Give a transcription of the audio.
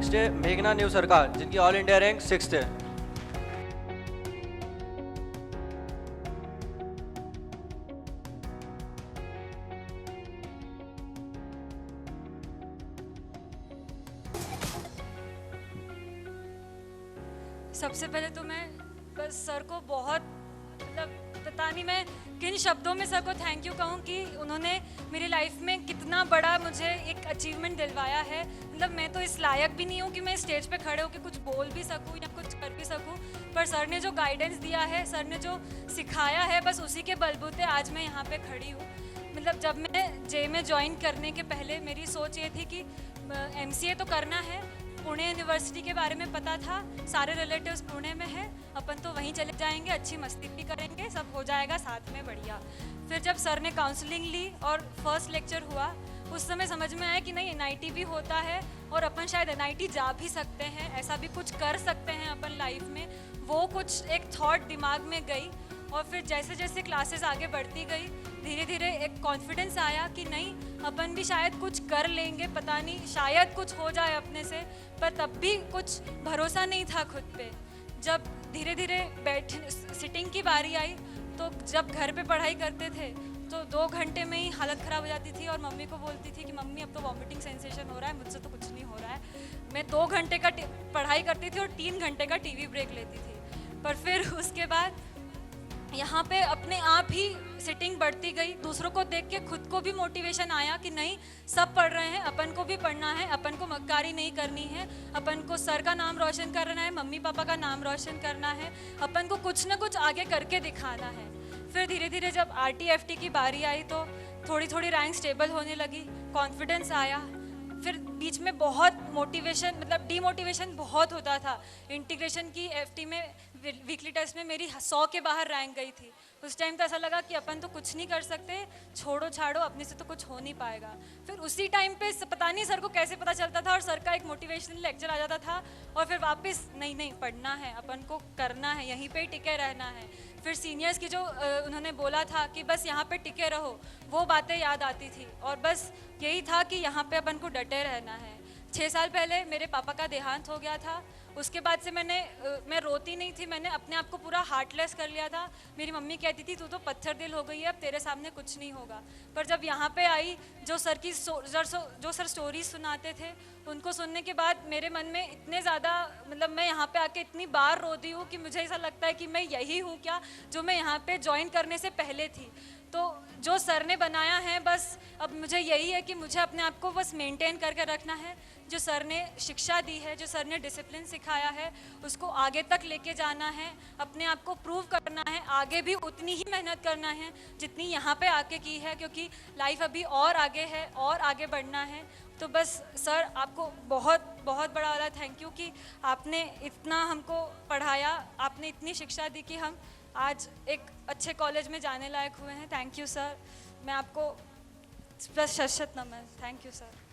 Next है मेघना new सरकार, जिनकी ऑल इंडिया रैंक 6th है। सबसे पहले तो मैं बस सर को बहुत मतलब पता नहीं मैं किन शब्दों में सर को थैंक यू कहूँ कि उन्होंने मेरी लाइफ में कितना बड़ा मुझे एक अचीवमेंट दिलवाया है। मतलब मैं तो इस लायक भी नहीं हूँ कि मैं स्टेज पे खड़े होकर कुछ बोल भी सकूँ या कुछ कर भी सकूँ, पर सर ने जो गाइडेंस दिया है, सर ने जो सिखाया है, बस उसी के बलबूते आज मैं यहाँ पे खड़ी हूँ। मतलब जब मैं जे में ज्वाइन करने के पहले मेरी सोच ये थी कि MCA तो करना है, पुणे यूनिवर्सिटी के बारे में पता था, सारे रिलेटिव्स पुणे में हैं, अपन तो वहीं चले जाएंगे, अच्छी मस्ती भी करेंगे, सब हो जाएगा साथ में, बढ़िया। फिर जब सर ने काउंसलिंग ली और फर्स्ट लेक्चर हुआ, उस समय समझ में आया कि नहीं NIT भी होता है और अपन शायद NIT जा भी सकते हैं, ऐसा भी कुछ कर सकते हैं अपन लाइफ में। वो कुछ एक थॉट दिमाग में गई और फिर जैसे जैसे क्लासेस आगे बढ़ती गई, धीरे धीरे एक कॉन्फिडेंस आया कि नहीं अपन भी शायद कुछ कर लेंगे, पता नहीं शायद कुछ हो जाए अपने से, पर तब भी कुछ भरोसा नहीं था खुद पे। जब धीरे धीरे सिटिंग की बारी आई, तो जब घर पे पढ़ाई करते थे तो 2 घंटे में ही हालत ख़राब हो जाती थी और मम्मी को बोलती थी कि मम्मी अब तो वॉमिटिंग सेंसेशन हो रहा है, मुझसे तो कुछ नहीं हो रहा है। मैं 2 घंटे का पढ़ाई करती थी और 3 घंटे का टीवी ब्रेक लेती थी। पर फिर उसके बाद यहाँ पे अपने आप ही सिटिंग बढ़ती गई, दूसरों को देख के खुद को भी मोटिवेशन आया कि नहीं सब पढ़ रहे हैं, अपन को भी पढ़ना है, अपन को मक्कारी नहीं करनी है, अपन को सर का नाम रोशन करना है, मम्मी पापा का नाम रोशन करना है, अपन को कुछ ना कुछ आगे करके दिखाना है। फिर धीरे धीरे जब RT-FT की बारी आई तो थोड़ी थोड़ी रैंक स्टेबल होने लगी, कॉन्फिडेंस आया। फिर बीच में बहुत मोटिवेशन मतलब डीमोटिवेशन बहुत होता था। इंटीग्रेशन की FT में वीकली टेस्ट में मेरी 100 के बाहर रैंक गई थी। उस टाइम तो ऐसा लगा कि अपन तो कुछ नहीं कर सकते, छोड़ो छाड़ो, अपने से तो कुछ हो नहीं पाएगा। फिर उसी टाइम पे पता नहीं सर को कैसे पता चलता था और सर का एक मोटिवेशनल लेक्चर आ जाता था और फिर वापस नहीं पढ़ना है, अपन को करना है, यहीं पे ही टिके रहना है। फिर सीनियर्स की जो उन्होंने बोला था कि बस यहाँ पे टिके रहो, वो बातें याद आती थी और बस यही था कि यहाँ पे अपन को डटे रहना है। 6 साल पहले मेरे पापा का देहांत हो गया था। उसके बाद से मैं रोती नहीं थी, मैंने अपने आप को पूरा हार्टलेस कर लिया था। मेरी मम्मी कहती थी तू तो पत्थर दिल हो गई है, अब तेरे सामने कुछ नहीं होगा। पर जब यहाँ पे आई, जो सर स्टोरीज सुनाते थे, उनको सुनने के बाद मेरे मन में इतने ज़्यादा मतलब मैं यहाँ पे आके इतनी बार रोती हूँ कि मुझे ऐसा लगता है कि मैं यही हूँ क्या जो मैं यहाँ पे ज्वाइन करने से पहले थी। तो जो सर ने बनाया है, बस अब मुझे यही है कि मुझे अपने आप को बस मेंटेन करके रखना है। जो सर ने शिक्षा दी है, जो सर ने डिसिप्लिन सिखाया है, उसको आगे तक लेके जाना है, अपने आप को प्रूव करना है, आगे भी उतनी ही मेहनत करना है जितनी यहाँ पे आके की है, क्योंकि लाइफ अभी और आगे है और आगे बढ़ना है। तो बस सर आपको बहुत बहुत बड़ा वाला थैंक यू कि आपने इतना हमको पढ़ाया, आपने इतनी शिक्षा दी कि हम आज एक अच्छे कॉलेज में जाने लायक हुए हैं। थैंक यू सर, मैं आपको बस शत नमन। Thank you sir.